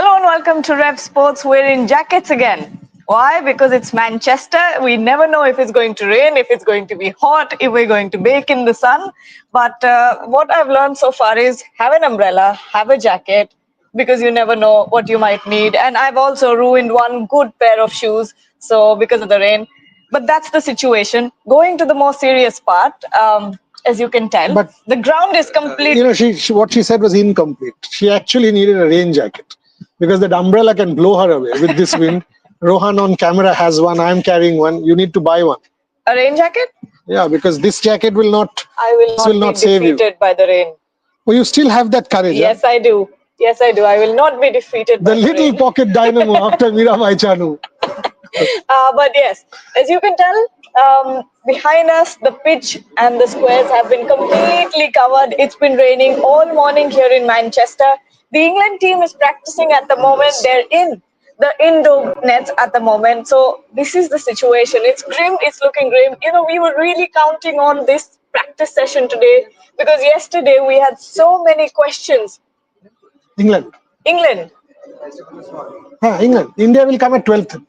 Hello and welcome to Rev Sports. We're in jackets again. Why? Because it's Manchester. We never know if it's going to rain, if it's going to be hot, if we're going to bake in the sun. But what I've learned so far is have an umbrella, have a jacket, because you never know what you might need. And I've also ruined one good pair of shoes, so because of the rain. But that's the situation. Going to the more serious part, as you can tell, But the ground is complete. you know, what she said was incomplete. She actually needed a rain jacket because that umbrella can blow her away with this wind. Rohan on camera has one. I'm carrying one. You need to buy one. A rain jacket? Yeah, because this jacket will not. I will not be save you. defeated by the rain. Oh, you still have that courage. Yes, I do. Yes, I do. I will not be defeated by The the little rain. pocket dynamo after Mirabai Chanu. But yes, as you can tell, behind us, the pitch and the squares have been completely covered. It's been raining all morning here in Manchester. The England team is practicing at the moment. They're in the indoor nets at the moment. So this is the situation. It's grim. It's looking grim. You know, we were really counting on this practice session today because yesterday we had so many questions. England. England. England. India will come at 12:30.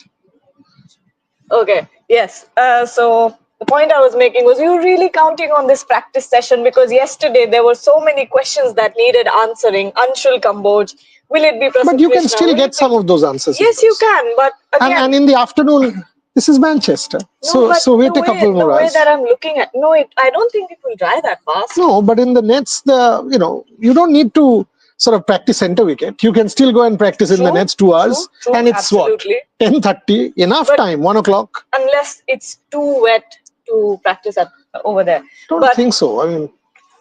Okay, yes. So the point I was making was you were really counting on this practice session because yesterday there were so many questions that needed answering. Anshul Kamboj, will it be Prasidh But you can Krishna? still get some of those answers. Yes, you can. But again, and in the afternoon, this is Manchester. no, So wait a couple more the way hours. that I'm looking at, no, I don't think it will dry that fast. No, but in the nets, you don't need to sort of practice center wicket. You can still go and practice in the nets 2 hours, True, and it's absolutely. what 10:30, enough time, 1 o'clock. Unless it's too wet to practice over there. Don't think so. I mean,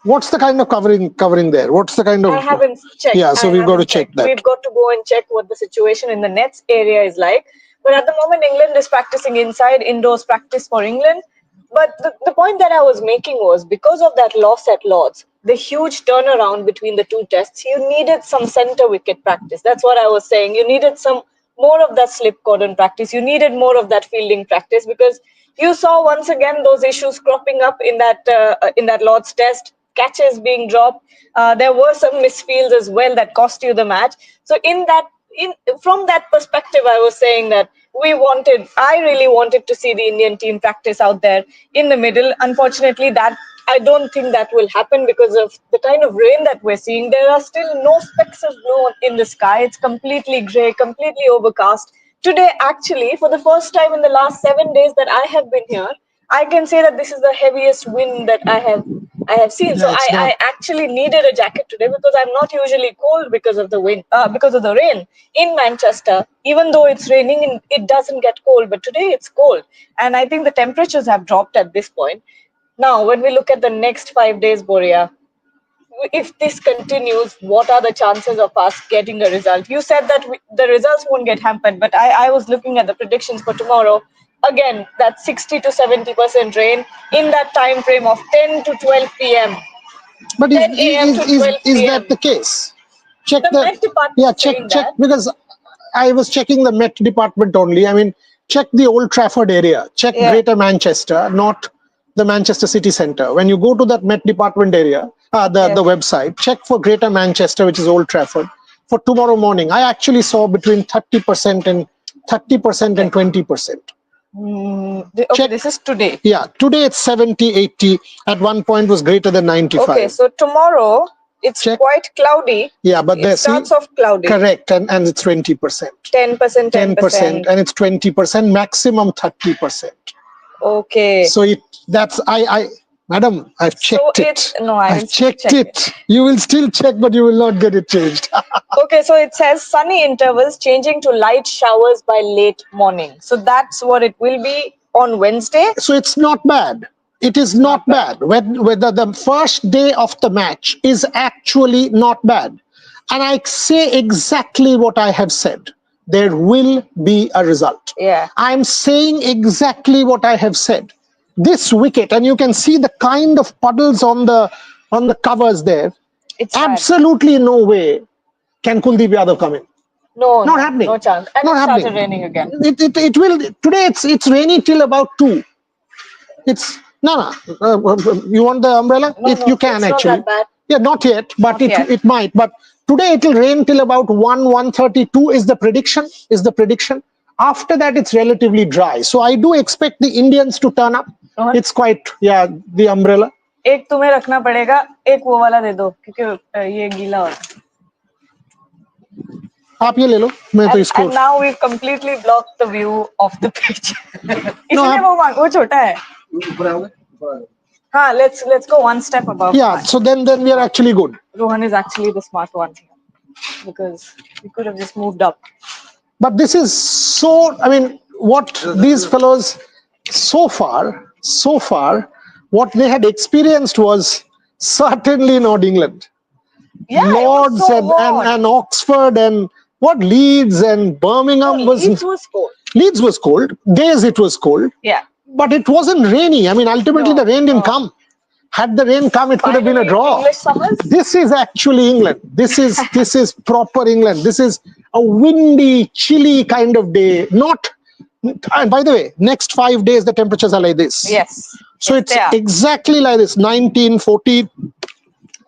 what's the kind of covering there? What's the kind of? I haven't checked. Yeah, so we've got to check that. We've got to go and check what the situation in the nets area is like. But at the moment, England is practicing inside, indoors practice for England. But the point that I was making was because of that loss at Lord's, the huge turnaround between the two tests, you needed some center wicket practice. That's what I was saying. You needed some more of that slip cordon practice. You needed more of that fielding practice because you saw once again those issues cropping up in that Lord's test. Catches being dropped. There were some misfields as well that cost you the match. So from that perspective, I was saying that I really wanted to see the Indian team practice out there in the middle. Unfortunately, I don't think that will happen because of the kind of rain that we're seeing. There are still no specks of blue in the sky. It's completely grey, completely overcast. Today, actually, for the first time in the last 7 days that I have been here, I can say that this is the heaviest wind that I have seen. Yeah, so I actually needed a jacket today because I'm not usually cold because of the wind, because of the rain in Manchester. Even though it's raining, it doesn't get cold. But today it's cold, and I think the temperatures have dropped at this point. Now, when we look at the next 5 days, Boria, if this continues, what are the chances of us getting a result? You said that the results won't get hampered, but I was looking at the predictions for tomorrow. Again, that 60 to 70% rain in that time frame of 10 to 12 p.m. But 10 a.m. to 12 is p.m. that the case? Check the Met department. Yeah, check because I was checking the Met department only. I mean, check the Old Trafford area. Check Greater Manchester, not the Manchester City Centre. When you go to that Met department area, the website, check for Greater Manchester, which is Old Trafford, for tomorrow morning. I actually saw between 30% and 20%. Okay, this is today. Yeah, today it's 70, 80. At one point was greater than 95. Okay, so tomorrow it's quite cloudy. Yeah, but it starts off cloudy. Correct, and it's 20%. 10%, 10%. And it's 20%, maximum 30%. Okay. So Madam, I've checked it. No, I've checked it. You will still check, but you will not get it changed. Okay, so it says sunny intervals changing to light showers by late morning. So that's what it will be on Wednesday. So it's not bad. It is not bad. Whether the first day of the match is actually not bad. And I say exactly what I have said. There will be a result. Yeah. I'm saying exactly what I have said. This wicket, and you can see the kind of puddles on the covers there. It's absolutely no way can Kuldeep Yadav come in. No, not happening. No chance. And not it happening. started raining again. It will. Today it's rainy till about 2. It's no. You want the umbrella? No, you can it's actually. Not that bad. Yeah, not yet, but it might. But Today it will rain till about 1:32 is the prediction. After that, it's relatively dry. So I do expect the Indians to turn up. It's quite, the umbrella. एक तुम्हें रखना पड़ेगा, एक वो वाला दे दो क्योंकि ये गीला हो. आप ये ले लो, मैं तो इसको. And now we've completely blocked the view of the pitch. इसलिए वो छोटा है. हाँ, let's go one step above. Yeah, so then we are actually good. Rohan is actually the smart one here because we could have just moved up. But this is so, I mean, what these fellows so far, what they had experienced was certainly not England. Yeah, Lords and Oxford and what Leeds and Birmingham Leeds was cold. Leeds was cold. Days it was cold. Yeah. But it wasn't rainy. I mean, ultimately the rain didn't come. Had the rain come, it could have been a draw. English summers? This is actually England. This is proper England. This is a windy, chilly kind of day. Not, and by the way, next 5 days the temperatures are like this. Yes. So it's exactly like this. 19, 40,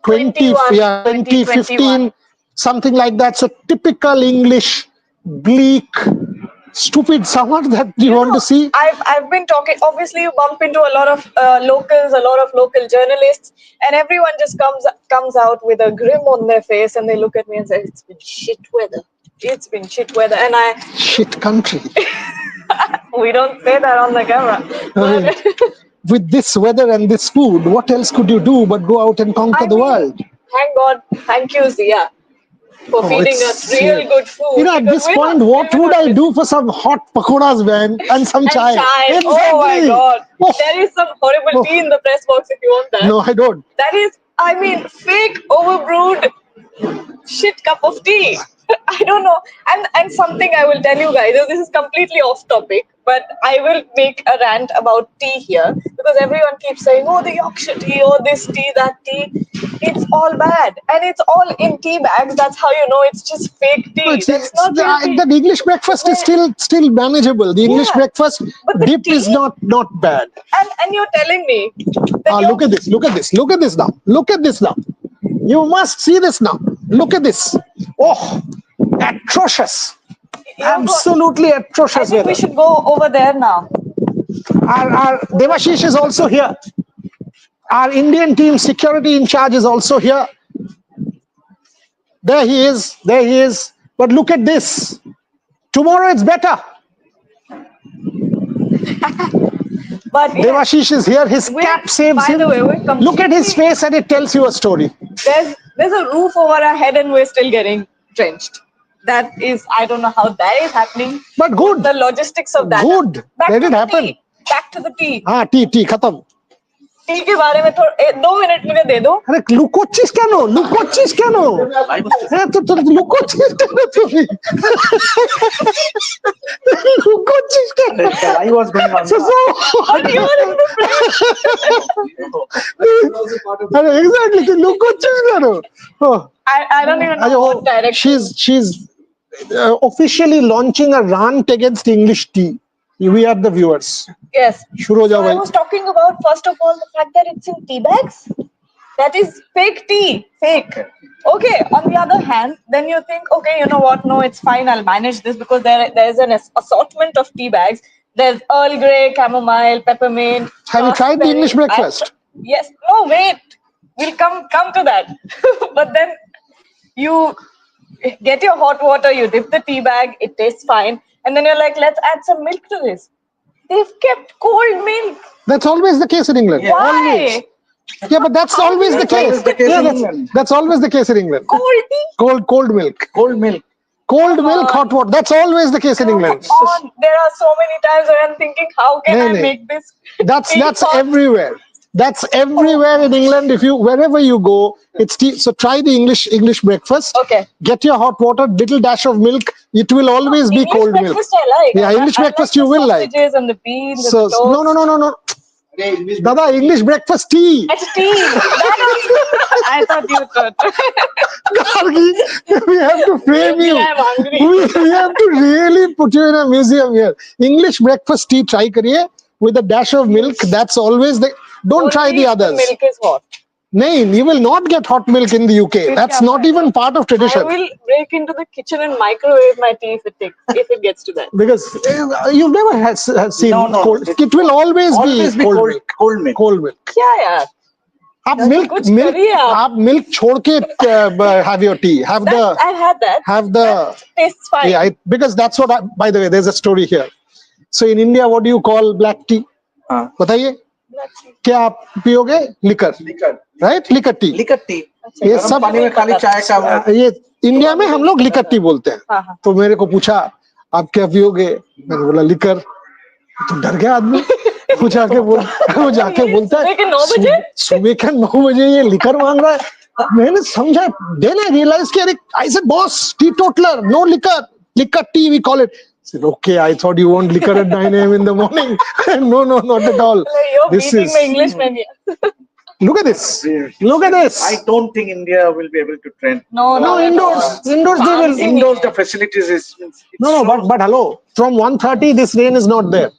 20, 20, 15, something like that. So typical English, bleak, stupid summer that you want to see. I've been talking. Obviously, you bump into a lot of locals, a lot of local journalists, and everyone just comes out with a grin on their face, and they look at me and say, "It's been shit weather. It's been shit weather." And shit country. We don't say that on the camera. With this weather and this food, what else could you do but go out and conquer the world? Thank God. Thank you, Zia, for feeding us real good food. You know, at this point, what would I do for some hot pakodas, man, and some chai? Exactly. Oh my God. Oh. There is some horrible tea in the press box if you want that. No, I don't. That is, I mean, fake, overbrewed shit cup of tea. I don't know. And something I will tell you guys, this is completely off topic, but I will make a rant about tea here because everyone keeps saying, oh, the Yorkshire tea, oh, this tea, that tea. It's all bad. And it's all in tea bags. That's how you know it's just fake tea. No, That's not the English breakfast is still manageable. The English breakfast dip is not bad. And you're telling me look at this. Look at this now. You must see this now. Look at this. Oh, atrocious. Absolutely atrocious. I think we should go over there now. Our Devashish is also here. Our Indian team security in charge is also here. There he is. But look at this. Tomorrow it's better. But Devashish is here. His cap saves him. Look at his face and it tells you a story. There's a roof over our head and we're still getting drenched. That is, I don't know how that is happening. But good. The logistics of that. Good. Let it happen. Back to the tea. tea, khatam. T के बारे में 2 minute मुझे दे दो. अरे लुकोचिस क्या no तो लुकोचिस क्या नो तुम्ही लुकोचिस क्या no I was going on. अरे exactly तो लुकोचिस क्या no. I don't even know what direction. She's officially launching a rant against English tea. We are the viewers. Yes. So I was talking about, first of all, the fact that it's in tea bags. That is fake tea. Fake. Okay. On the other hand, then you think, okay, you know what? No, it's fine. I'll manage this because there is an assortment of tea bags. There's Earl Grey, chamomile, peppermint. Have you tried the English breakfast? Yes. No, wait. We'll come to that. But then you get your hot water, you dip the tea bag, it tastes fine. And then you're like, let's add some milk to this. They've kept cold milk. That's always the case in England. Yeah. Why? Always. Yeah, but that's always the case. That's always the case in England. Cold tea? Cold milk. Cold milk. Cold milk, hot water. That's always the case in England. There are so many times where I'm thinking, how can I make this? That's everywhere. That's everywhere in England. Wherever you go, it's tea. So try the English breakfast. Okay. Get your hot water, little dash of milk. It will always be cold milk. English breakfast I like. Yeah, English breakfast you will like. The sausages and the beans. So no. Dada, English breakfast tea. It's tea. I thought you thought. Gargi, we have to frame you. I'm hungry. We have to really put you in a museum here. English breakfast tea, try kariye with a dash of milk. That's always the. Don't try the others. The milk is hot. nahin, you will not get hot milk in the UK. That's not even part of I tradition. will break into the kitchen and microwave my tea if it gets to that. Because you've never seen No. cold. It will always be cold milk. Cold milk. Cold milk. Yeah. आप That's milk कुछ milk करिए आप. आप milk छोड़ के have your tea. Have I've had that. That tastes fine. yeah, because that's what by the way, there's a story here. So in India, what do you call black tea? बताइए क्या आप पियोगे? Liquor, right? Liquor tea. ये सब पानी में खाली चाय का ये इंडिया में हम लोग लिकर टी बोलते हैं. तो मेरे को पूछा आप क्या पियोगे? मैंने बोला लिकर. तो डर गया आदमी. वो जाके बोलता है सुबह के 9 बजे ये लिकर मांग रहा है. मैंने समझा. Then I realized कि I said boss, teetotaler, no liquor tea we call it. I said okay, I thought you want liquor at 9 a.m. in the morning. No, not at all. You're beating my Englishman here. Look at this. Look at this. I don't think India will be able to train. No, indoors they will. Indoors the facilities is No, but hello. From 1:30 this rain is not there.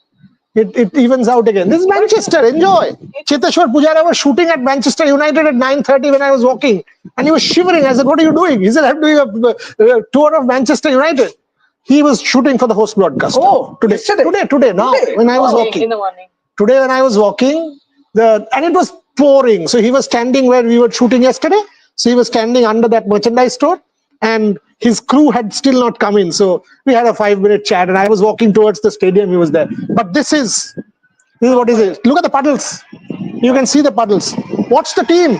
It evens out again. This is Manchester. Enjoy. Cheteshwar Pujara was shooting at Manchester United at 9:30 when I was walking, and he was shivering. I said, "What are you doing?" He said, "I'm doing a tour of Manchester United." He was shooting for the host broadcast. Oh, today. Now, when I was walking in the morning. Today when I was walking, and it was pouring. So he was standing where we were shooting yesterday. So he was standing under that merchandise store, and his crew had still not come in. So we had a 5-minute chat, and I was walking towards the stadium. He was there. But this is what is it? Look at the puddles. You can see the puddles. Watch the team.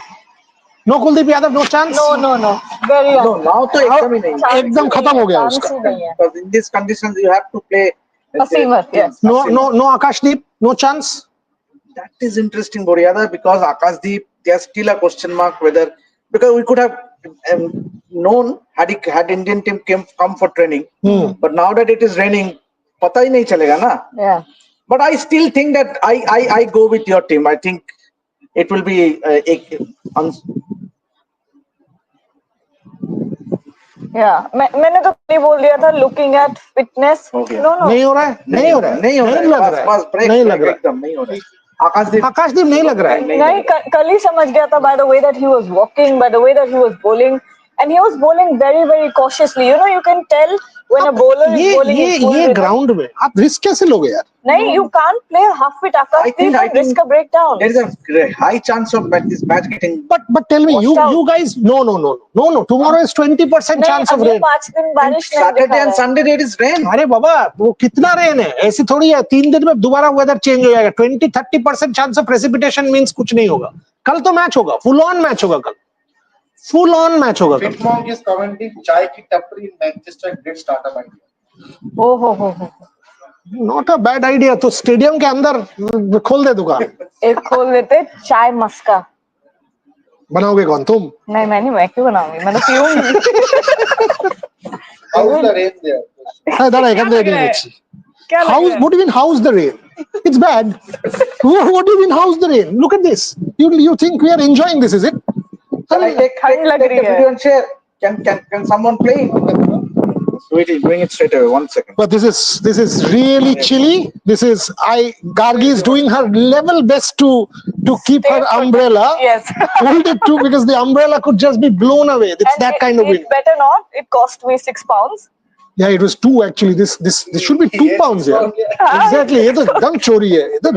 No Kuldeep Yadav, no chance. No. Very no. Now to एकदम खत्म हो गया उसका. Because in these conditions you have to play a seamer. Yes. No Akashdeep, no chance. That is interesting, Boryada, because Akashdeep, there's still a question mark whether, because we could have known had Indian team come for training, but now that it is raining, pata hi nahi chalega na. Yeah. But I still think that I go with your team. I think it will be Yeah, मैंने तो नहीं बोल दिया था looking at fitness. No. नहीं हो रहा है. नहीं लग रहा है. आकाशदीप नहीं लग रहा है. नहीं, कल ही समझ गया था by the way that he was walking, by the way that he was bowling, and he was bowling very, very cautiously. You can tell when a bowler is bowling. ये ground में आप risk कैसे लोगे यार? नहीं, you can't play half fit Akashdeep and risk a breakdown. There is a high chance of this match getting. But tell me, you guys, no. Tomorrow is 20% chance of rain. 5 दिन बारिश नहीं Saturday and Sunday there is rain. अरे बाबा, वो कितना rain है? ऐसी थोड़ी है. 3 दिन में दोबारा वेदर चेंज हो जाएगा. 20-30% चांस ऑफ प्रेसिपिटेशन मींस कुछ नहीं होगा. कल तो मैच होगा. फुल ऑन मैच होगा कल. Fitmonk is commenting chai ki tapri in Manchester, great startup idea. हो. Not a bad idea. तो स्टेडियम के अंदर खोल दे दुकान. एक खोल देते चाय मस्का. बनाओगे कौन तुम? नहीं, मैं क्यों बनाऊंगी? मैं तो पीऊंगी. How's the rain there? दादा एक अंदर नहीं. What do you mean how's the rain? It's bad. What do you mean how's the rain? Look at this. You think we are enjoying this, is it? Can I take the video and share? Can someone play it? Sweetie, bring it straight away. 1 second. But this is really chilly. Gargi is doing her level best to keep her umbrella. Yes. Hold it too, because the umbrella could just be blown away. It's that kind of wind. It better not. It cost me £6. Yeah, it was 2 actually. This should be £2. Yeah. Exactly. ये तो एकदम चोरी है. ये तो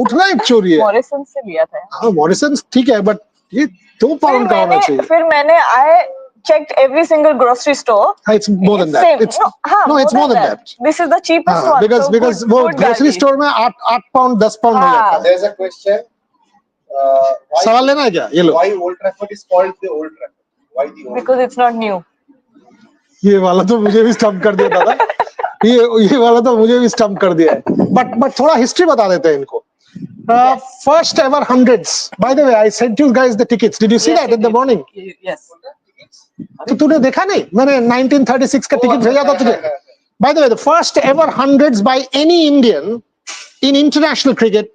outright चोरी है. Morrison से लिया था. हाँ, Morrison ठीक है, but ये £2 का होना चाहिए. फिर मैंने I checked every single grocery store. It's more than that. It's more than that. This is the cheapest one. Because वो grocery store में £8 £10 हो जाता है. There's a question. सवाल लेना है क्या? ये लो. Why Old Trafford is called the Old Trafford? Why the Old? Because it's not new. ये वाला तो मुझे भी स्टम्प कर दिया दादा. ये वाला तो मुझे भी स्टम्प कर दिया है. But थोड़ा हिस्ट्री बता देते हैं इनको. First ever hundreds. By the way, I sent you guys the tickets. Did you see that in the morning? Yes. तो तूने देखा नहीं? मैंने 1936 का टिकट भेजा था तुझे. By the way, the first ever hundreds by any Indian in international cricket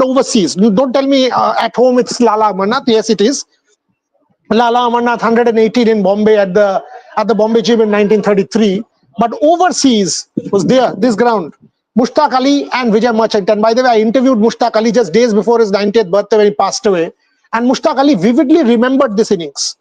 overseas. Don't tell me at home it's Lala Amarnath. Yes, it is. Lala Amarnath 118 in Bombay at the Bombay Gym in 1933. But overseas was there, this ground. Mushtaq Ali and Vijay Merchant. And by the way, I interviewed Mushtaq Ali just days before his 90th birthday when he passed away. And Mushtaq Ali vividly remembered this innings.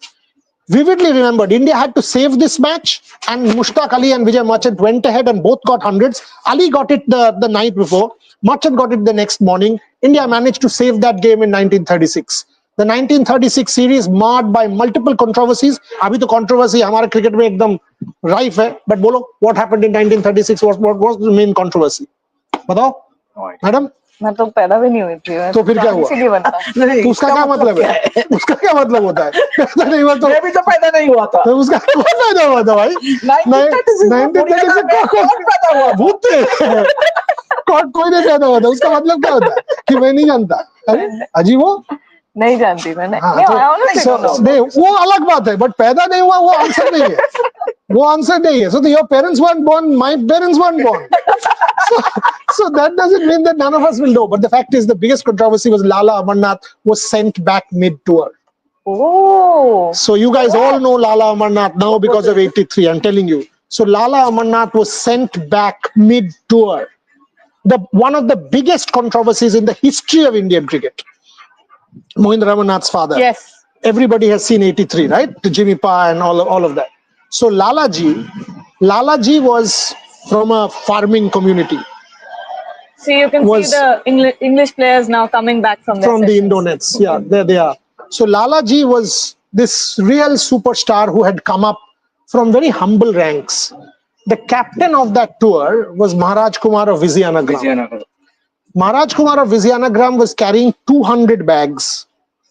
Vividly remembered. India had to save this match, and Mushtaq Ali and Vijay Merchant went ahead and both got hundreds. Ali got it the night before. Merchant got it the next morning. India managed to save that game in 1936. The 1936 series marred by multiple controversies. Abhi to controversy हमारे cricket में एकदम rife है. But बोलो, what happened in 1936? What was the main controversy? बताओ, madam. मैं तो पैदा भी नहीं हुई थी। तो फिर क्या हुआ? नहीं बनता। तो उसका क्या मतलब है? उसका क्या मतलब होता है? पैदा नहीं हुआ तो मैं भी तो पैदा नहीं हुआ था। तो उसका कौन पैदा हुआ था भाई? 1936 कौन पैदा हुआ? भूत थे। कोई नहीं पैदा हुआ था। उसका मतलब क्या होता है कि मैं नहीं जानता? अरे अजीब हो? नहीं जानती मैंने। नहीं, वो अलग बात है, बट पैदा नहीं हुआ वो आंसर नहीं है। वो आंसर नहीं है। So your parents weren't born, my parents weren't born. So that doesn't mean that none of us will know. But the fact is, the biggest controversy was Lala Amarnath was sent back mid-tour. Oh. So you guys all know Lala Amarnath now because of 83. I'm telling you. So Lala Amarnath was sent back mid-tour. One of the biggest controversies in the history of Indian cricket. Mohindra Amarnath's father. Yes. Everybody has seen 83, right? The Jimmy Pa and all of that. So Lalaji was from a farming community. See, you can see the English players now coming back from the Indonets. Yeah, there they are. So Lalaji was this real superstar who had come up from very humble ranks. The captain of that tour was Maharaj Kumar of Vizianagram. Maharaj Kumar of Vizianagram was carrying 200 bags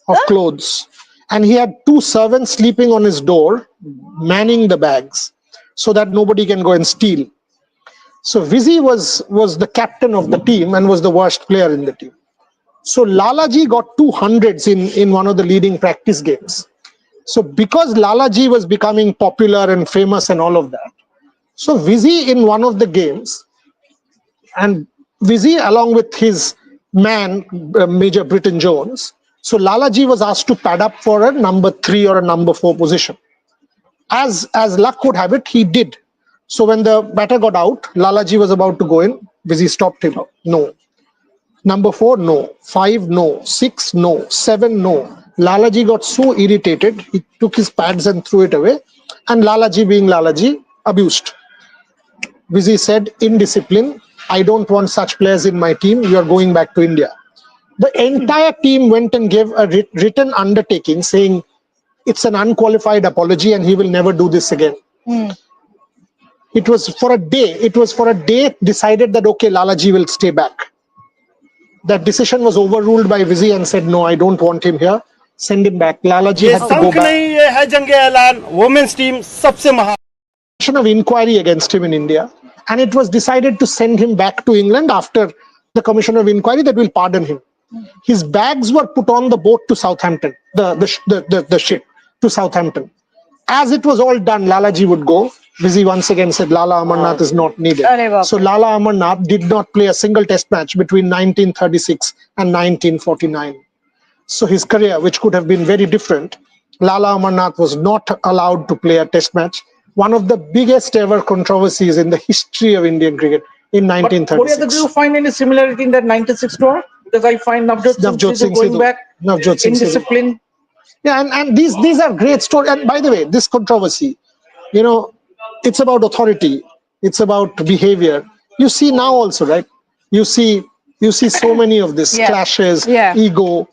of clothes, and he had 2 servants sleeping on his door, manning the bags so that nobody can go and steal. So Vizi was the captain of the team and was the worst player in the team. So Lalaji got 200s in one of the leading practice games. So because Lalaji was becoming popular and famous and all of that, so Vizi in one of the games, and Vizi along with his man, Major Britton Jones, so Lalaji was asked to pad up for a number 3 or a number 4 position. As luck would have it, he did. So when the batter got out, Lalaji was about to go in. Vizi stopped him. No. Number 4, no. 5, no. 6, no. 7, no. Lalaji got so irritated, he took his pads and threw it away. And Lalaji, being Lalaji, abused. Vizi said, indiscipline. I don't want such players in my team. You are going back to India. The entire team went and gave a written undertaking saying it's an unqualified apology and he will never do this again. It was for a day decided that, okay, Lalaji will stay back. That decision was overruled by Vizi and said, no, I don't want him here. Send him back. Lalaji had to go back. Women's team सबसे महान. Of inquiry against him in India, and it was decided to send him back to England after the commission of inquiry that will pardon him. His bags were put on the boat to Southampton, the ship to Southampton. As it was all done, Lalaji would go. Vizi once again said Lala Amarnath is not needed. So Lala Amarnath did not play a single test match between 1936 and 1949. So his career, which could have been very different, Lala Amarnath was not allowed to play a test match. One of the biggest ever controversies in the history of Indian cricket in 1936. But do you find any similarity in that 96 tour? Because I find Navjot Singh going back, indiscipline. Yeah, and these are great stories. And by the way, this controversy, it's about authority. It's about behavior. You see now also, right? You see so many of this clashes, ego.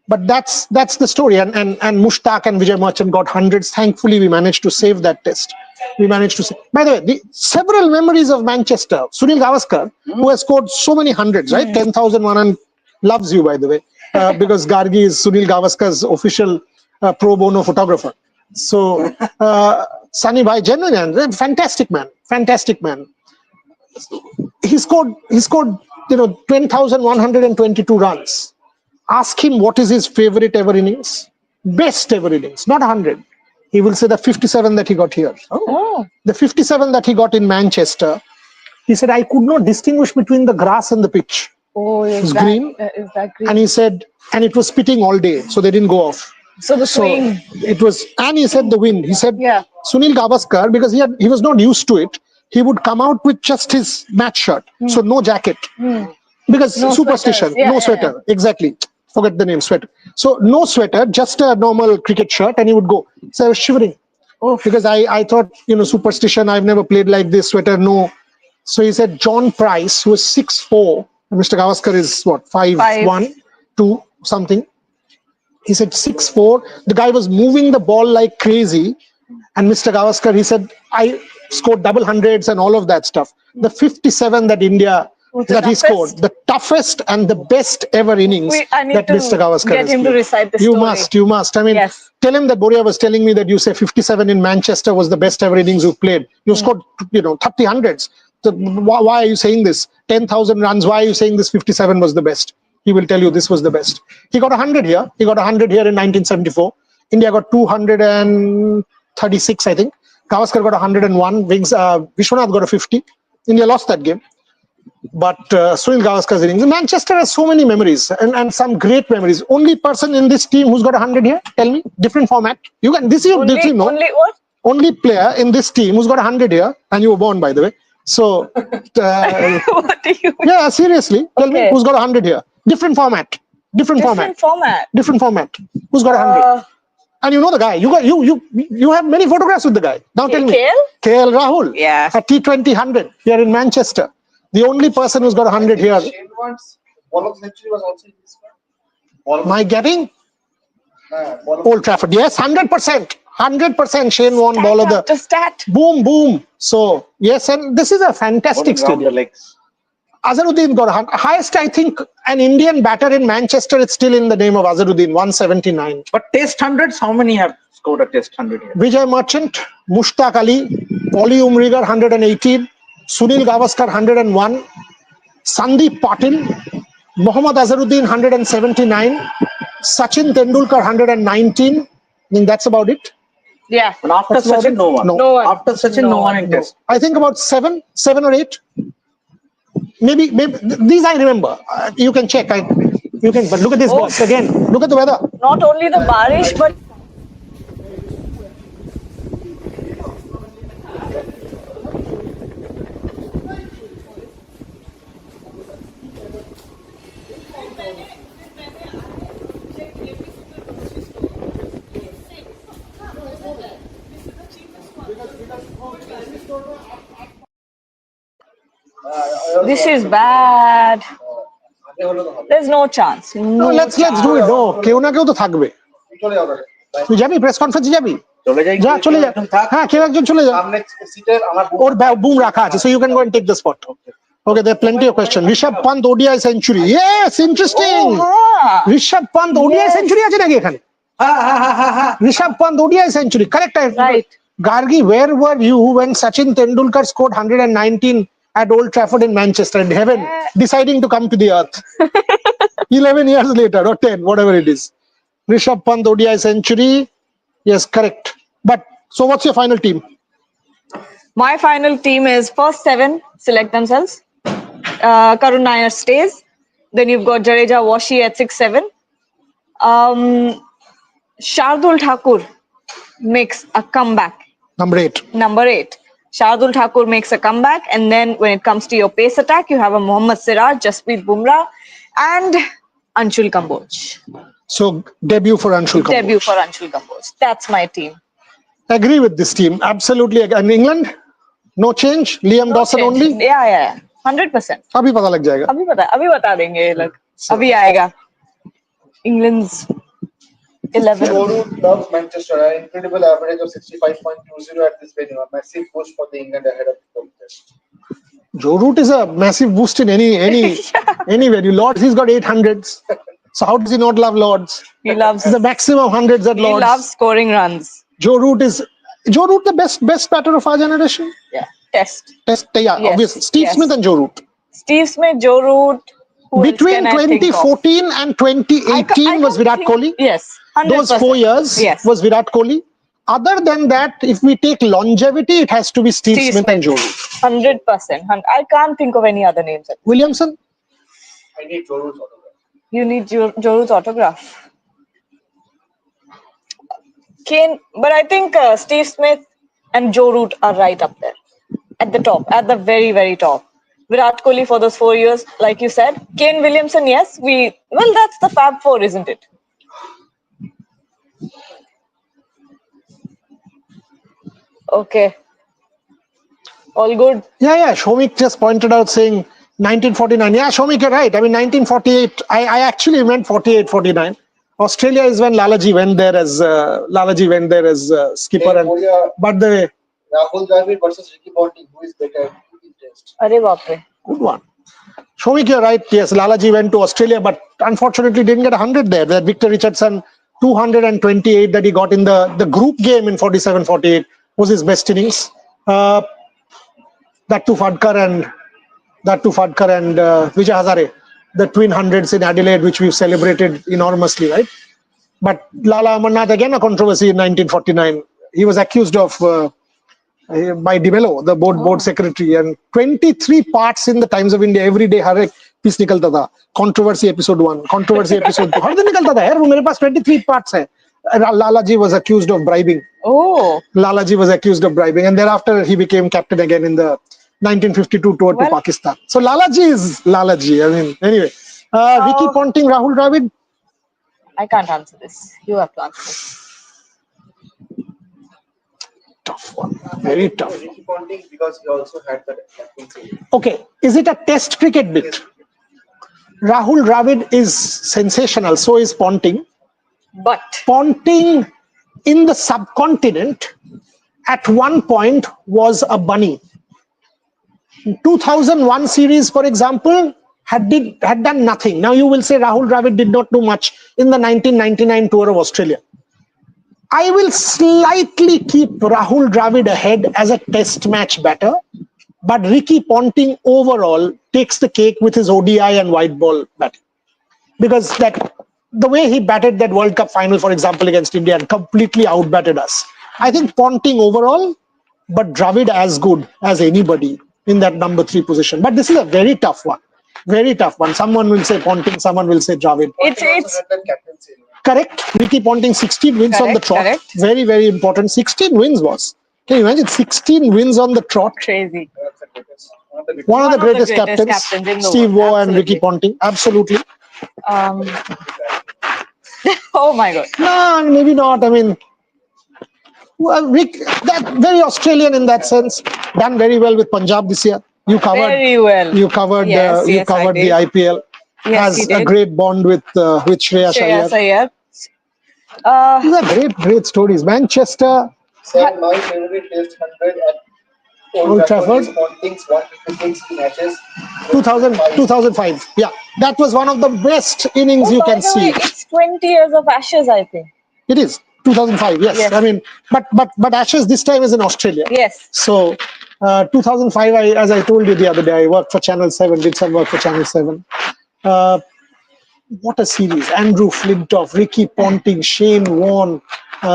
But that's the story. And Mushtaq and Vijay Merchant got hundreds. Thankfully, we managed to save that test. We managed to save. By the way, several memories of Manchester. Sunil Gavaskar, who has scored so many hundreds, right? 10,001 loves you, by the way, because Gargi is Sunil Gavaskar's official pro bono photographer. So, Sunny Bhai, genuine, fantastic man. He scored 10,122 runs. Ask him what is his favorite ever innings, best ever innings, not 100. He will say the 57 that he got here. The 57 that he got in Manchester. He said, I could not distinguish between the grass and the pitch. It was green. Is that green? And he said, and it was spitting all day, so they didn't go off. So the swing. It was, and he said the wind. He said, Sunil Gavaskar, because he was not used to it, he would come out with just his match shirt, so no jacket. Because No superstition, sweaters. no sweater, exactly. Forget the name, sweater. So no sweater, just a normal cricket shirt, and he would go. So I was shivering because I thought, superstition. I've never played like this. Sweater, no. So he said John Price, who was 6'4", and Mr. Gavaskar is what 5'1", 2 something. He said 6'4". The guy was moving the ball like crazy, and Mr. Gavaskar, he said, I scored double hundreds and all of that stuff. The 57 that India that he scored, the toughest and the best ever innings that Mr. Gavaskar get him has played. to recite the story. You must. I mean, tell him that Boria was telling me that you say 57 in Manchester was the best ever innings you played. You scored, 30 hundreds. So why are you saying this? 10,000 runs. Why are you saying this 57 was the best? He will tell you this was the best. He got 100 here. He got 100 here in 1974. India got 236, I think. Gavaskar got 101. Vishwanath got a 50. India lost that game. But Sunil Gavaskar's innings. Manchester has so many memories and some great memories. Only person in this team who's got 100 here? Tell me. Different format. You can. This you know. Only what? Only player in this team who's got 100 here, and you were born, by the way. So, What do you mean? yeah, seriously, tell me who's got 100 here? Different format. Different format. Who's got 100? And you know the guy. You have many photographs with the guy. Now tell me. KL Rahul. Yeah. At T20 100 here in Manchester. The only person who's got 100 here. Shane Warne's ball of century was also in this one. My getting? Old Trafford. Yes, 100%. 100% Shane Warne ball of the stat. Boom, boom. So, yes, and this is a fantastic stadium. Azharuddin got highest, I think, an Indian batter in Manchester. It's still in the name of Azharuddin, 179. But test hundreds, how many have scored a test 100 here? Vijay Merchant, Mushtaq Ali, Oli Umrigar, 118, Sunil Gavaskar, 101, Sandeep Patil, Mohammad Azharuddin, 179, Sachin Tendulkar, 119. I think that's about it. Yeah. And after Sachin, no one. No one. After Sachin, no one in test. I think about seven or eight. Maybe these I remember. You can check. But look at this box again. Look at the weather. Not only the barish, but this is bad. There's no chance. No, let's do it. No, কেউ না কেউ তো থাকবে। চলে যাও তুই যাবি press কনফারেন্সে যাবি? চলে যাই। যা চলে যা। হ্যাঁ, কেউ একজন চলে যা। সামনে সিটের আমার ওর বুম রাখা আছে, so you can go and take the spot. Okay, there are plenty of questions. Rishabh Pant ODI century. Yes, interesting. Rishabh Pant ODI century আছে নাকি এখানে? Rishabh Pant ODI century. Correct. Right. Gargi, where were you when Sachin Tendulkar scored 119 at Old Trafford in Manchester in heaven, deciding to come to the earth 11 years later or 10, whatever it is? Rishabh Pant ODI century. Yes, correct. But so what's your final team? My final team is first 7 select themselves. Karun Nair stays. Then you've got Jadeja, Washi at 6-7. Shardul Thakur makes a comeback. Number 8. Shardul Thakur makes a comeback, and then when it comes to your pace attack, you have a Mohammad Siraj, Jasprit Bumrah, and Anshul Kamboj. So debut for Anshul Kamboj. That's my team. Agree with this team. Absolutely. And England? No change? Liam Dawson change. only? Yeah. 100%. अभी पता लग जाएगा. अभी बता देंगे ये लोग. अभी आएगा. England's 11. Joe Root loves Manchester. An incredible average of 65.20 at this venue. A massive push for the England ahead of the contest. Joe Root is a massive boost in any venue. Lords, he's got 800s. So how does he not love Lords? He loves the maximum hundreds at Lords. He loves scoring runs. Joe Root the best batter of our generation? Yeah. Test. Yeah, yes. Obviously. Steve Smith and Joe Root. Steve Smith, Joe Root. Between 2014 and 2018 was Virat Kohli. Yes. 100%. Those 4 years was Virat Kohli. Other than that, if we take longevity, it has to be Steve Smith and Joe Root. 100%. I can't think of any other names. Williamson? I need Joe Root's autograph. You need Joe Root's autograph. Kane, but I think Steve Smith and Joe Root are right up there. At the top. At the very, very top. Virat Kohli for those 4 years, like you said. Kane Williamson, yes, that's the Fab Four, isn't it? Okay. All good. Yeah. Shomik just pointed out saying 1949. Yeah, Shomik, you're right. I mean, 1948. I actually meant 48, 49. Australia is when Lalaji went there as skipper. And but the Rahul Dravid versus Ricky Ponting, who is better in Test? Arey baapre. good one. Shomik, you're right. Yes, Lalaji went to Australia, but unfortunately didn't get 100 there. That Victor Richardson 228 that he got in the group game in 47-48 was his best innings. That to Fadkar and Vijay Hazare, the twin hundreds in Adelaide, which we've celebrated enormously, right? But Lala Amarnath, again a controversy in 1949. He was accused of by DeMello, the board secretary, and 23 parts in the Times of India every day. हर एक piece निकलता था. Controversy episode 1, controversy episode 2. हर दिन निकलता था यार. वो मेरे पास 23 parts है. Lalaji was accused of bribing. Oh. Lalaji was accused of bribing, and thereafter he became captain again in the 1952 tour to Pakistan. So Lalaji is Lalaji. I mean, anyway, Ricky Ponting, Rahul Dravid. I can't answer this. You have to answer this. Tough one. Very tough. Ricky Ponting because he also had that captaincy. Okay, is it a test cricket bit? Rahul Dravid is sensational. So is Ponting. But Ponting in the subcontinent at one point was a bunny. 2001 series, for example, had done nothing. Now you will say Rahul Dravid did not do much in the 1999 tour of Australia. I will slightly keep Rahul Dravid ahead as a test match batter, but Ricky Ponting overall takes the cake with his ODI and white ball batting. Because the way he batted that World Cup final, for example, against India and completely outbatted us. I think Ponting overall, but Dravid as good as anybody in that number 3 position. But this is a very tough one. Very tough one. Someone will say Ponting, someone will say Dravid. It's correct. Ricky Ponting 16 wins on the trot. Correct. Very, very important. 16 wins was. Can you imagine 16 wins on the trot? Crazy. One of the greatest captains in the Steve world. Waugh and Ricky Ponting. Absolutely. Oh my God. No, maybe not. I mean, well, Rick, that very Australian in that sense. Done very well with Punjab this year. You covered Very well. You covered Yes, you yes, I covered the did. IPL. Yes, he Has a did. great bond with Shreya Iyer. These are great stories. Manchester, Sir, my favorite Test 100 at Old Trafford. is Ponting's 156 matches. 2005. Yeah, that was one of the best innings you by can the see. way, it's 20 years of Ashes, I think. It is 2005. Yes. I mean, but Ashes this time is in Australia. Yes. So 2005, as I told you the other day, I worked for Channel 7, did some work for Channel 7. What a series. Andrew Flintoff, Ricky Ponting, Shane Warne,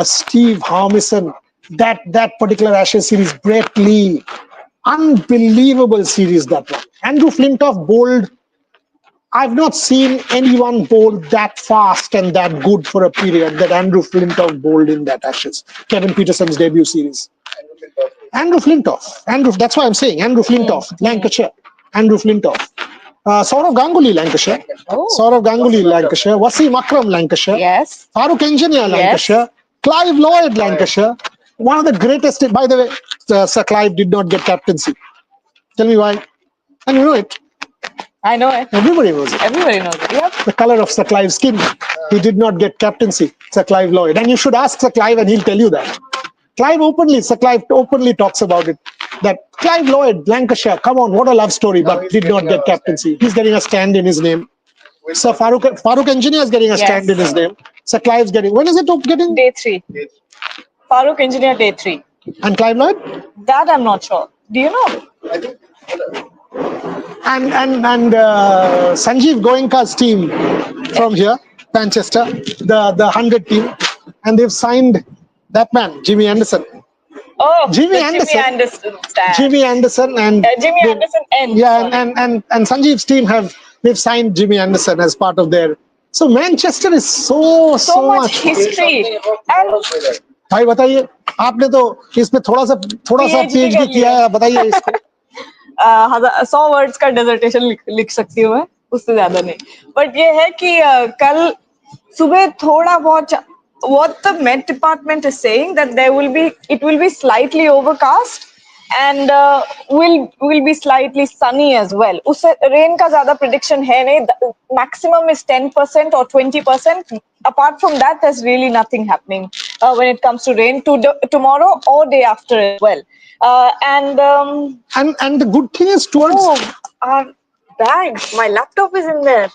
Steve Harmison. That particular Ashes series, Brett Lee. Unbelievable series, that one. Andrew Flintoff bowled. I've not seen anyone bowl that fast and that good for a period that Andrew Flintoff bowled in that Ashes. Kevin Peterson's debut series. Andrew Flintoff. That's why I'm saying Andrew Flintoff, Lancashire. Andrew Flintoff. Saurav Ganguly, Lancashire. Saurav Ganguly, Lancashire. Wasim Akram, Lancashire. Yes. Farooq Engineer, Lancashire. Clive Lloyd, Lancashire. One of the greatest. By the way, Sir Clive did not get captaincy. Tell me why. And you know it. I know it. Everybody knows it. Everybody knows it. Yep. The color of Sir Clive's skin. He did not get captaincy, Sir Clive Lloyd. And you should ask Sir Clive and he'll tell you that. Sir Clive openly talks about it. That Clive Lloyd, Lancashire, come on, what a love story, but did not get captaincy. He's getting a stand in his name. Sir Farooq Engineer is getting a stand in his name. Sir Clive's getting, when is it getting? Day 3. Farooq Engineer, day 3. And Clive Lloyd? That I'm not sure. Do you know? I think. And Sanjeev Goenka's team from here, Manchester, the 100 team, and they've signed that man, Jimmy Anderson. Oh, Jimmy Anderson and Jimmy Anderson N. Yeah, and Sanjeev's team they've signed Jimmy Anderson as part of their. So Manchester is so much history. And भाई बताइए आपने तो इसमें थोड़ा सा PhD किया है बताइए इसको 100 वर्ड्स का डिसर्टेशन लिख सकती हूँ मैं, उससे ज्यादा नहीं. बट ये है कि कल सुबह थोड़ा बहुत what the Met Department is saying that it will be slightly overcast and will be slightly sunny as well. उससे rain का ज्यादा prediction है नहीं. Maximum is 10% or 20%. Apart from that, there's really nothing happening when it comes to rain tomorrow or day after as well. And the good thing is towards our bag, my laptop is in there.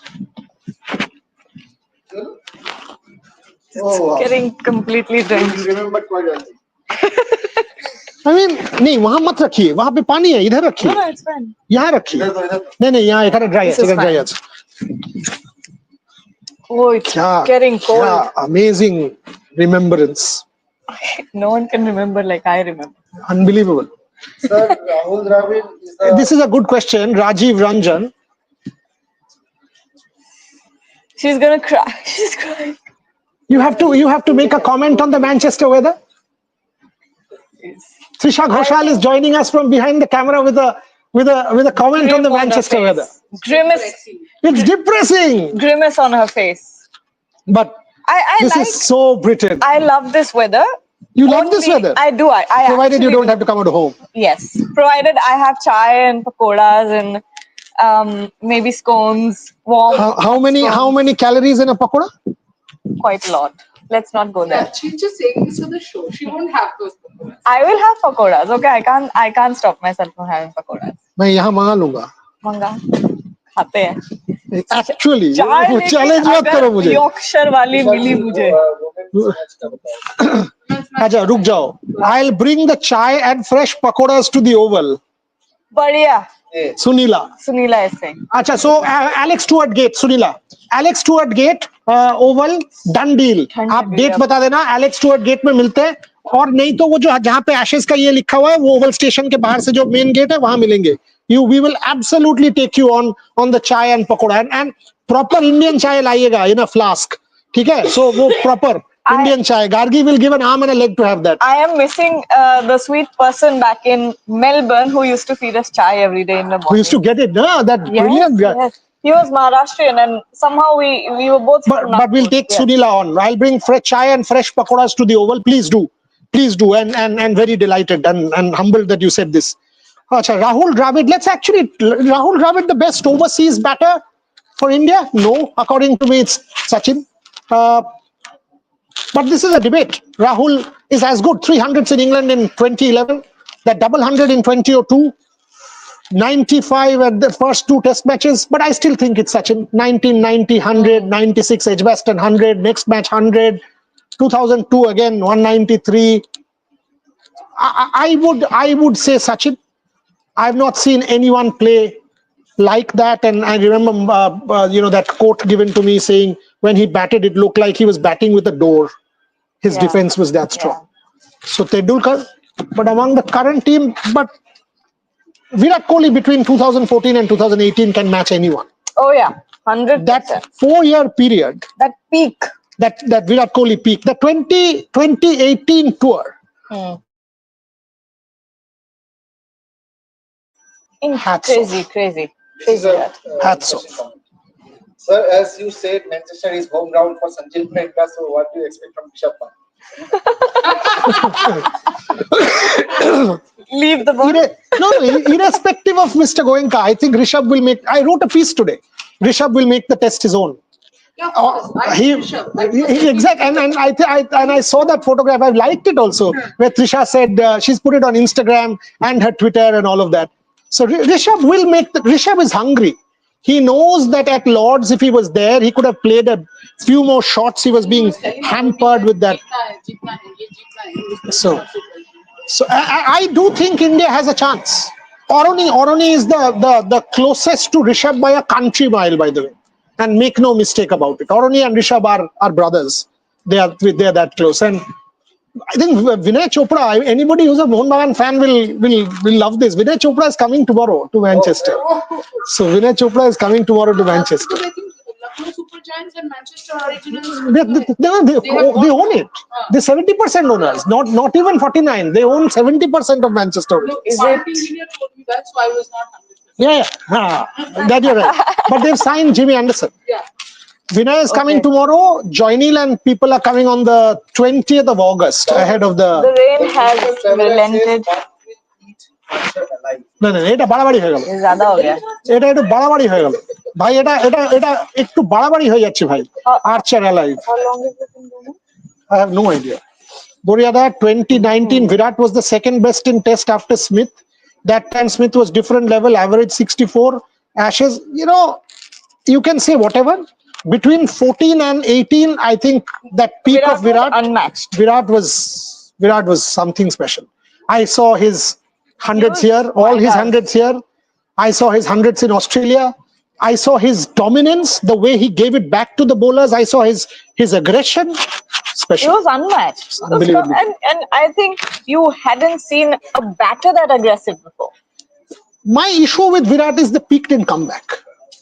Oh, wow. Getting completely drenched. You remember quite well. I mean, नहीं वहां मत रखिए, वहां पे पानी है, इधर रखिए. No, it's fine. यहाँ रखिए. इधर. नहीं यहाँ इधर dry है, This is इधर dry है. Oh, it's क्या getting cold. क्या amazing remembrance. No one can remember like I remember. Unbelievable. Sir, Rahul Dravid is the. This is a good question, Rajiv Ranjan. She's gonna cry. She's crying. You have to make a comment on the Manchester weather. Trisha Ghoshal is joining us from behind the camera with a comment on the Manchester weather. Grimace. It's depressing, Grimace on her face. but this is so Britain. I love this weather. You love this weather, I do. I provided you actually don't have to come out home. Yes, provided I have chai and pakodas and maybe scones, warm. How many calories in a pakoda? Quite a lot. Let's not go there. She's just saying this for the show. She won't have those pakodas. I will have pakodas. Okay, I can't stop myself from having pakodas. मैं यहाँ मंगा लूंगा. मंगा खाते हैं. Actually, चाय लेकिन challenge मत करो अगर मुझे. यॉर्कशायर वाली मिली मुझे. अच्छा रुक जाओ. I'll bring the chai and fresh pakodas to the Oval. बढ़िया. Sunila is saying. अच्छा, so Alex Stewart Gate, Sunila. Alex Stewart Gate, Oval, done deal. आप डेट बता देना. Alex Stewart Gate में मिलते हैं, और नहीं तो वो जो जहाँ पे Ashes का ये लिखा हुआ है, वो ओवल स्टेशन के बाहर से जो मेन गेट है वहां मिलेंगे. We will absolutely take you on the chai and pakoda, and proper Indian chai लाइएगा in a flask. ठीक है? So वो proper Indian chai. Gargi will give an arm and a leg to have that. I am missing the sweet person back in Melbourne who used to feed us chai every day in the morning. We used to get it, no? That brilliant guy. Yes. He was Maharashtrian, and somehow we were both. But we'll take Sunila on. I'll bring fresh chai and fresh pakodas to the Oval. Please do, and very delighted and humbled that you said this. Achha, Rahul Dravid. Rahul Dravid, the best overseas batter for India? No, according to me, it's Sachin. But this is a debate. Rahul is as good. 300s in England in 2011. That double 100 in 2002. 95 at the first two test matches. But I still think it's Sachin. 1990, 100, 96 Edgbaston 100. Next match 100. 2002 again 193. I would say Sachin. I've not seen anyone play like that, and I remember that quote given to me saying when he batted it looked like he was batting with a door. His defense was that strong. So Tendulkar, but among the current team, but Virat Kohli between 2014 and 2018 can match anyone. Oh yeah, 100%. That 4-year period, that peak, that Virat Kohli peak, the 2018 tour. Crazy. Hats off. Sir, as you said, Manchester is home ground for Sanjay Gupta. So, what do you expect from Rishabh Pant? Leave the ball. Irrespective of Mr. Goenka, I think Rishabh will make. I wrote a piece today. Rishabh will make the test his own. Yeah, of course. Exactly, and I saw that photograph. I liked it also, where Trisha said she's put it on Instagram and her Twitter and all of that. So Rishabh will make. Rishabh is hungry. He knows that at Lords, if he was there, he could have played a few more shots. He was being hampered with that. So I do think India has a chance. Oroni is the closest to Rishabh by a country mile, by the way. And make no mistake about it. Oroni and Rishabh are brothers. They are that close. And I think Vinay Chopra, anybody who's a Mohun Bagan fan will love this. Vinay Chopra is coming tomorrow to Manchester. So Vinay Chopra is coming tomorrow to Manchester. I think Lucknow Super Giants and Manchester Originals. They own it. They're 70% owners, not even 49. They own 70% of Manchester. No, Is one it- engineer told me that's why I was not 100%. Yeah. That you're right. But they've signed Jimmy Anderson. Yeah. Vinay is coming Okay. tomorrow. Joynil and people are coming on the 20th of August ahead of The the. rain has relented. No, এটা বাড়াবাড়ি হয়ে গেল। ये ज्यादा हो गया এটা একটু বাড়াবাড়ি হয়ে গেল ভাই, এটা একটু বাড়াবাড়ি হয়ে যাচ্ছে ভাই। Archer alive. How long is it in Dhoni? I have no idea. Boriada, 2019 Virat was the second best in Test after Smith. That time Smith was different level, average 64. Ashes, you can say whatever. Between 14 and 18, I think that peak of was Virat, unmatched. Virat was something special. I saw his hundreds here, all his hundreds here. I saw his hundreds in Australia. I saw his dominance, the way he gave it back to the bowlers. I saw his aggression. It Special. was unmatched. Unbelievable. And I think you hadn't seen a batter that aggressive before. My issue with Virat is the peak didn't come back.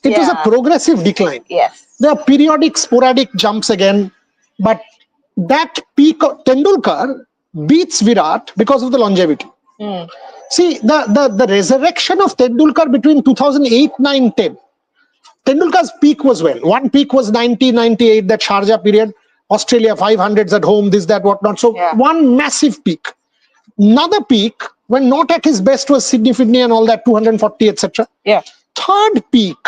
It was a Yeah. progressive decline. Yes. There are periodic, sporadic jumps again, but that peak of Tendulkar beats Virat because of the longevity. See, the resurrection of Tendulkar between 2008, 9, 10. Tendulkar's peak was when? One peak was 1998, that Sharjah period. Australia 500s at home, this, that, whatnot. So Yeah. one massive peak. Another peak, when not at his best, was Sydney, Fidney and all that, 240, etc. Yeah. Third peak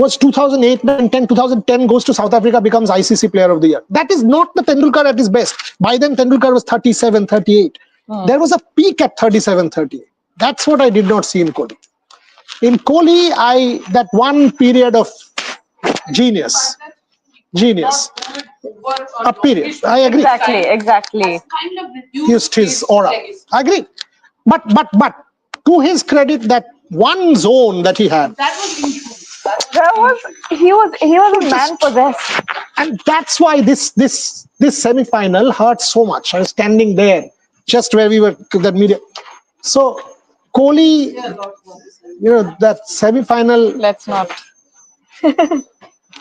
was 2008, 9, 10. 2010 goes to South Africa, becomes ICC Player of the Year. That is not the Tendulkar at his best. By then, Tendulkar was 37, 38. There was a peak at 37, 38. That's what I did not see in Kohli. In Kohli, that one period of genius. A period. I agree. Exactly. Kind of reduced Used his aura. legacy. I agree. But to his credit, that one zone that he had, That was inhuman. He was a man possessed. and that's why this semi-final hurt so much. I was standing there, just where we were, that media. So Kohli, that semi-final. Let's not.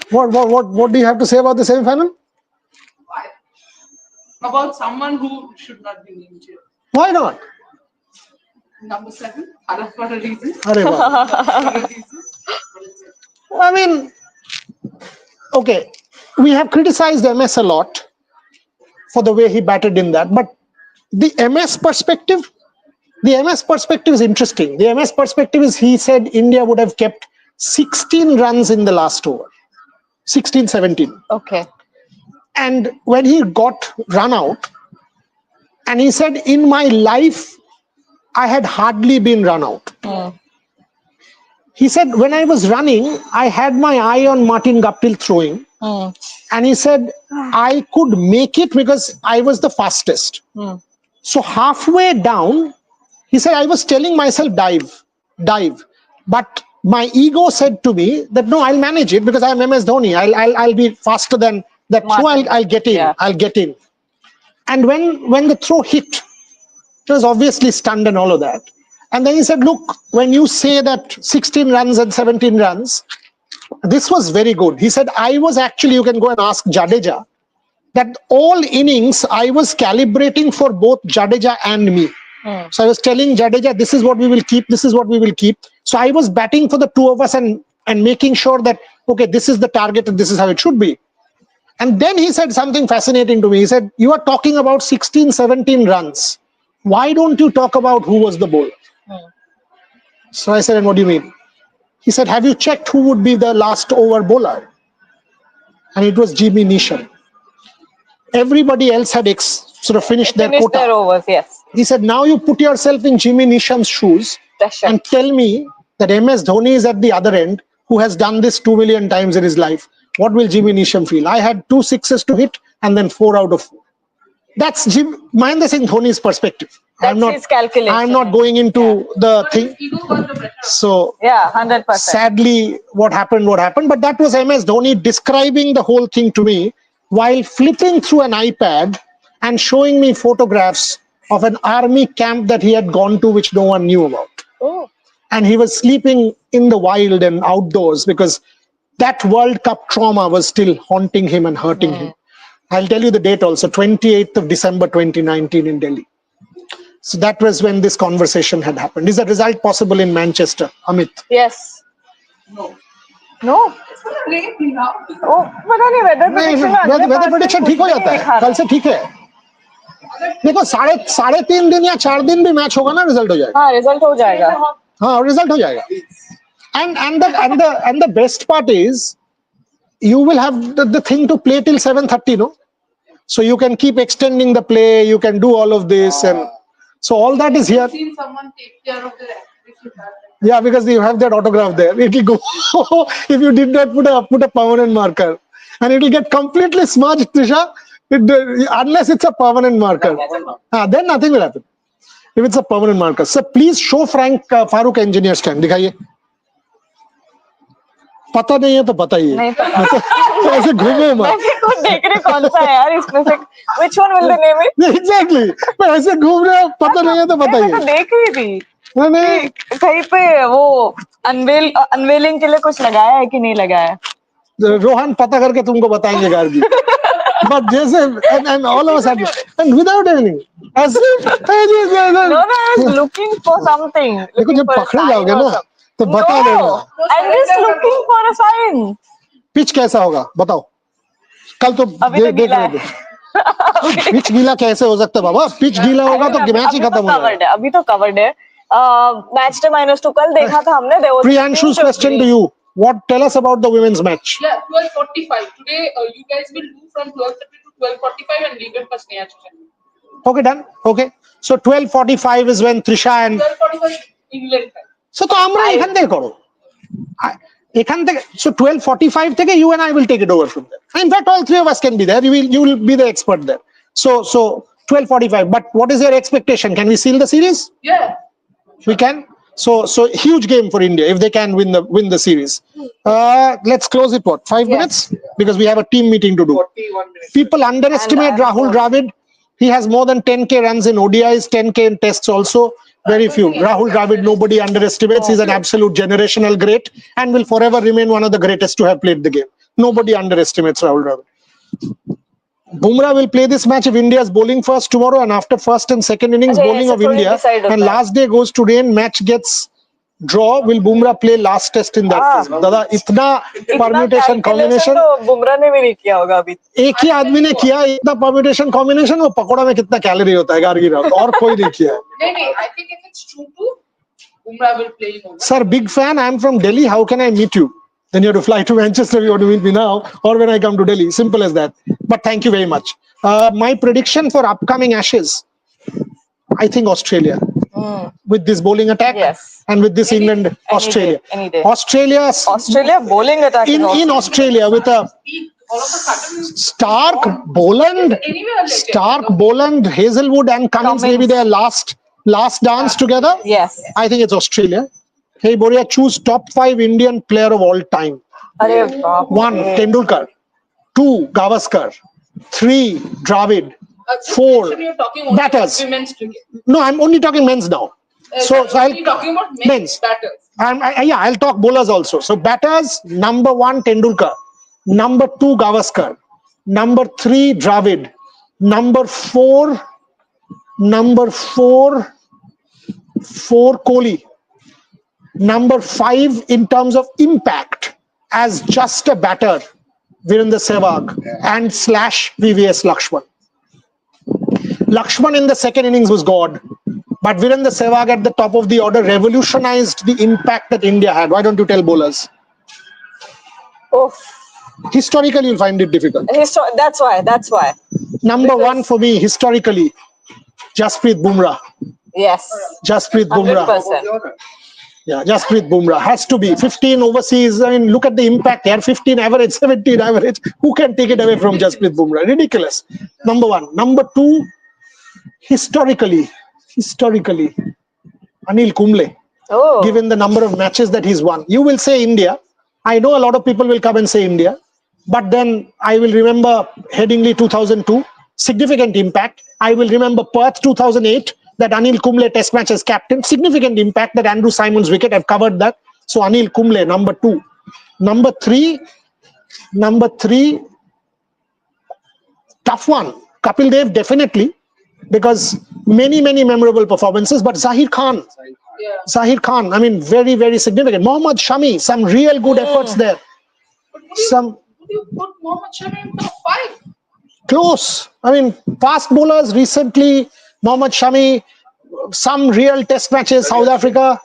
What do you have to say about the semi-final? Why? About someone who should not be named here. Why not? Number 7, for a reason. Arey wah. For a reason. I mean, okay, we have criticized MS a lot for the way he batted in that, but the MS perspective is interesting. The MS perspective is, he said India would have kept 16 runs in the last over, 16, 17. Okay. And when he got run out, and he said, in my life, I had hardly been run out. He said, when I was running, I had my eye on Martin Guptill throwing. And he said, I could make it because I was the fastest. So halfway down, he said, I was telling myself, dive. But my ego said to me that, no, I'll manage it because I'm MS Dhoni. I'll be faster than that throw. I'll get in. Yeah. I'll get in. And when the throw hit, it was obviously stunned and all of that. And then he said, look, when you say that 16 runs and 17 runs, this was very good. He said, I was actually, you can go and ask Jadeja, that all innings I was calibrating for both Jadeja and me. So I was telling Jadeja, this is what we will keep, this is what we will keep. So I was batting for the two of us and making sure that, okay, this is the target and this is how it should be. And then he said something fascinating to me. He said, you are talking about 16, 17 runs. Why don't you talk about who was the bowler? So I said, and what do you mean? He said, have you checked who would be the last over bowler? And it was Jimmy Neesham. Everybody else had sort of finished their quota. Their overs, yes. He said, now you put yourself in Jimmy Neesham's shoes Pressure. and tell me that MS Dhoni is at the other end, who has done this 2 million times in his life. What will Jimmy Neesham feel? I had 2 sixes to hit and then 4 out of 4. That's Mahendra Singh Dhoni's perspective. That's his calculation. I'm not going into the thing. His ego got the better. So Yeah, 100%. sadly, what happened. But that was MS Dhoni describing the whole thing to me while flipping through an iPad and showing me photographs of an army camp that he had gone to, which no one knew about. Oh. And he was sleeping in the wild and outdoors because that World Cup trauma was still haunting him and hurting him. I'll tell you the date also, 28th of December 2019 in Delhi. So that was when this conversation had happened. Is the result possible in Manchester, Amit? Yes. No. No. It's gonna rain now. Oh, पता नहीं weather prediction में अगले weather 5 दिन prediction ठीक हो कुछ जाता नहीं है, दिखा कल रहा। से ठीक है। देखो साढ़े 3 दिन या 4 दिन भी मैच होगा ना, रिजल्ट हो जाएगा। हाँ, रिजल्ट हो जाएगा। हाँ, रिजल्ट हो जाएगा। And the best part is you will have the thing to play till 7:30, no? So you can keep extending the play, you can do all of this, and so all that is here. I've seen someone take care of the activity. Yeah, because you have that autograph there. It will go if you did not put a permanent marker, and it will get completely smudged, Trisha. Unless it's a permanent marker, then nothing will happen. If it's a permanent marker, so please show Frank Farooq engineer stand. दिखाइए. पता नहीं है तो बताइए. नहीं पता। ऐसे घूमो मत. मैं भी खुद देख रही कौन सा है यार इसमें से। Which one will they name it? Exactly. मैं ऐसे घूम रहे हो, पता नहीं है तो मैं बताइए. तो देख रही थी नहीं. कहीं पे वो अनवेलिंग के लिए कुछ लगाया है कि नहीं लगाया है। रोहन पता करके तुमको बताएंगे गार्गी. But जैसे and all of a sudden and without anything, as if No, I was looking for something. देखो जब पकड़े जाओगे ना तो बता देना. I'm just looking for a sign. Pitch कैसा होगा बताओ. कल तो अभी तो देख गीला रहे है। थे. पिच गीला कैसे हो सकता है बाबा? पिच गीला होगा तो मैच ही खत्म हो जाएगा. अभी तो कवर्ड है। मैच डे -2 कल देखा था हमने। Priyanshu's question to you. Tell us about the women's match. Yeah, 12:45. Today, you guys will do from 12:30 to 12:45 and leave it for Sneha Chachan. Okay, done. Okay. So 12:45 is when Trisha and 12:45 England time. so তো আমরা এখান থেকে করো. এখান থেকে so 12:45 থেকে you and I will take it over from there. In fact, all three of us can be there. You will be the expert there. So 12:45. But what is your expectation? Can we seal the series? Yeah. We can. So huge game for India if they can win the series. Let's close it. 5 minutes because we have a team meeting to do. 41 minutes. People underestimate Rahul Dravid. He has more than 10k runs in ODIs, 10k in tests also. Very few. Rahul Dravid, nobody underestimates. He's an absolute generational great and will forever remain one of the greatest to have played the game. Nobody underestimates Rahul Dravid. Bumrah will play this match if India is bowling first tomorrow, and after first and second innings bowling of India, and last day goes to rain, match gets draw, will Bumrah play last test in that case? दादा इतना permutation combination तो बुमराह ने भी नहीं किया होगा अभी। एक ही आदमी ने किया इतना permutation combination, वो पकोड़ा में कितना कैलोरी होता है गार्गी राव, और कोई नहीं किया है. No, I think if it's true too, Bumrah will play in over. Sir, big fan. I'm from Delhi. How can I meet you? Then you have to fly to Manchester. You want to meet me now, or when I come to Delhi. Simple as that. But thank you very much. My prediction for upcoming Ashes, I think Australia. With this bowling attack, and with this England, Australia. Any day. Australia bowling attack in Australia with a All of a sudden, Stark, Boland, Hazelwood, and Cummins maybe their last dance together. Yes. I think it's Australia. Hey Boria, choose top 5 Indian player of all time. अरे बाप रे। 1 Tendulkar, 2 Gavaskar, 3 Dravid, 4 you're talking only batters. about women's cricket. No, I'm only talking men's now. So I'll you're talking about men's. batters. I'll talk bowlers also. So batters, number 1 Tendulkar, number 2 Gavaskar, number 3 Dravid, number 4 Kohli, number 5 in terms of impact as just a batter, Virendra Sehwag and / VVS Lakshman. Lakshman in the second innings was God, but Virendra Sehwag at the top of the order revolutionized the impact that India had. Why don't you tell bowlers? Oh, Historically, you'll find it difficult. that's why. Number 1 for me, historically, Jasprit Bumrah. Yes. Jasprit Bumrah. 100%. Yeah, Jasprit Bumrah has to be 15 overseas. I mean, look at the impact here. 15 average, 17 average. Who can take it away from Jasprit Bumrah? Ridiculous. Number 1. Number 2, historically, Anil Kumble. Oh. Given the number of matches that he's won, you will say India. I know a lot of people will come and say India, but then I will remember Headingley 2002, significant impact. I will remember Perth 2008, that Anil Kumble test match as captain, significant impact. That Andrew Simon's wicket, I've covered that. So Anil Kumble, number 2. Number three, tough one. Kapil Dev definitely, because many memorable performances. But Zahir Khan, I mean, very, very significant. Mohammad Shami, some real good efforts there. But Some would you put Mohammad Shami in top 5? close. I mean, fast bowlers recently. Mohammad Shami, some real test matches. South Africa.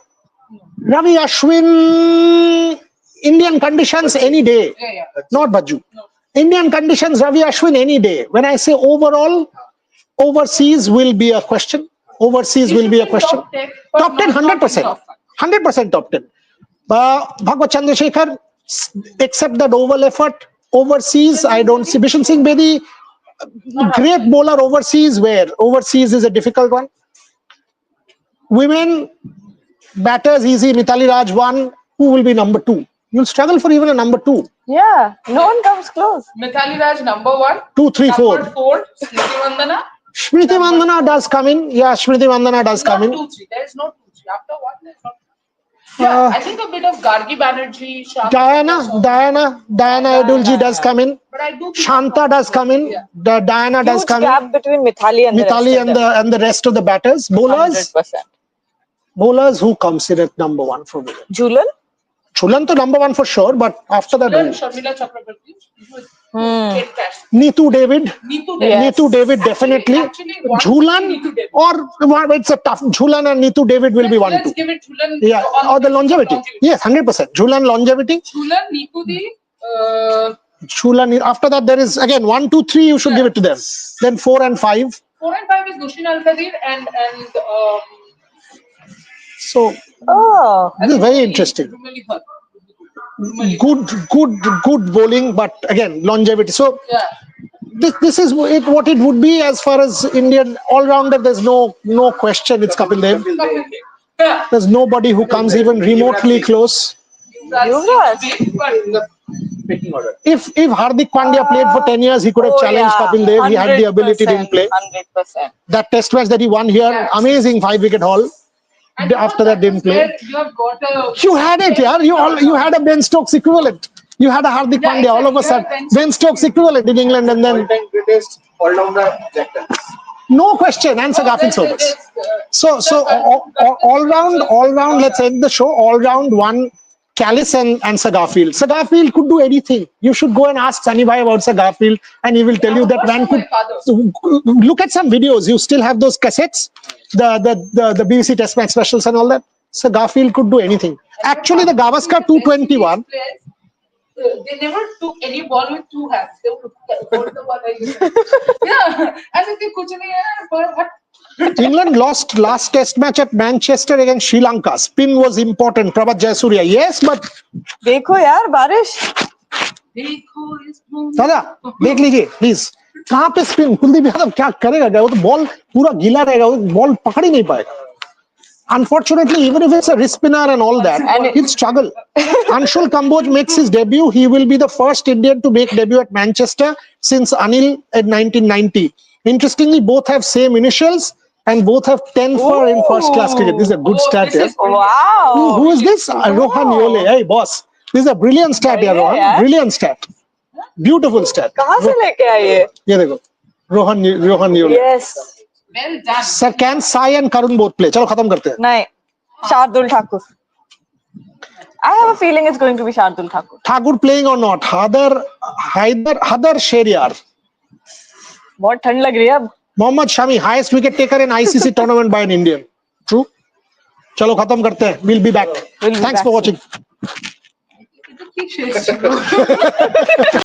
Ravi Ashwin, Indian conditions any day. Yeah. Not Baju. No. Indian conditions, Ravi Ashwin any day. When I say overall, overseas will be a question. Overseas will be a question. Top 10, but Top 10, not in 100%. top 5. 100% top 10. Bhagwat Chandrasekhar, except that oval effort, overseas, I don't see. Bishan Singh Bedi, great bowler overseas, where overseas is a difficult one. Women, batters easy. Mithali Raj 1. Who will be number 2? You'll struggle for even a number 2. Yeah, no one comes close. Mithali Raj number 1. 2, 3, 4. Number 4, Smriti Mandhana. Smriti Mandhana does come in. Yeah, Smriti Mandhana does come in. Not 2, 3. There is no 2, 3. After 1, there is not. Yeah, I think a bit of Gargi Banerjee, Diana Edulji does come in. But I do think Shanta does come in. Yeah. Diana does Huge come in. gap between Mithali and Mithali the rest of them. and the rest of the batters. 100%. Bowlers who comes in at number 1 for women. Julan? Chulan to number 1 for sure, but after that, Sharmila Chakrabarti. Get cash. Neetu David. Yes. Neetu David definitely. Actually, one Jhulan Neetu David. or it's a tough. Jhulan and Neetu David will be 1, 2. Let's give it Jhulan. Yeah, or the longevity. Yes, 100%. Jhulan longevity. Jhulan, Neetu Di. Jhulan. After that, there is again 1, 2, 3. You should give it to them. Then 4 and 5. 4 and 5 is Nushin Al-Qadir and So Oh. this is very interesting. Good bowling, but again longevity. So Yeah. this is what it would be as far as Indian all-rounder. There's no question. It's Kapil Dev. Yeah. There's nobody who comes even remotely close. Yuvraj. Picking order. If Hardik Pandya played for 10 years, he could have challenged Kapil Dev. He had the ability to play. 100%. That test match that he won here, amazing 5-wicket haul. And After that, didn't play. You have got a. You had it, yeah. You had a Ben Stokes equivalent. You had a Hardik Pandya all of a sudden. Ben Stokes equivalent in England, and then All-time greatest all-rounder Jack Daniels. no question. Answer Gafil Sobers. So all round. Let's end the show. All round one. Callis and Garfield. Sir Garfield could do anything. You should go and ask Sunny Bhai about Sir Garfield, and he will tell you that man could. Look at some videos. You still have those cassettes, the BBC Test match specials and all that. Sir Garfield could do anything. Actually, the Gavaskar 221. They never took any ball with 2 hands. They would hold the ball like this. Yeah, as if they kuch nahi hai, but England lost last test match at Manchester against Sri Lanka. Spin was important. Prabhat Jayasuriya. Yes, but देखो यार बारिश. दादा देख लीजिए please. कहाँ पे spin? Kuldeep Yadav क्या करेगा? वो तो बॉल पूरा गीला रहेगा. वो बॉल पकड़ ही नहीं पाएगा. Unfortunately, even if it's a wrist spinner and all that, he'll struggle. Anshul Kamboj makes his debut. He will be the first Indian to make debut at Manchester since Anil in 1990. Interestingly, both have same initials and both have 10 for in first class cricket. This is a good stat here. Wow. Who is this? Rohan Yole. Hey, boss. This is a brilliant stat here, Rohan. Brilliant stat. Beautiful stat. कहाँ से लेके आए ये? ये देखो. Rohan Yole. Yes. well done. Sir, can Sai and Karun both play? चलो खत्म करते हैं. नहीं. Shardul Thakur. I have a feeling it's going to be Shardul Thakur. Thakur playing or not? Hadar Sheriar. बहुत ठंड लग रही है अब. Mohammad Shami, highest wicket taker in ICC tournament by an Indian. True. चलो खत्म करते हैं. We'll be back. Thanks for watching.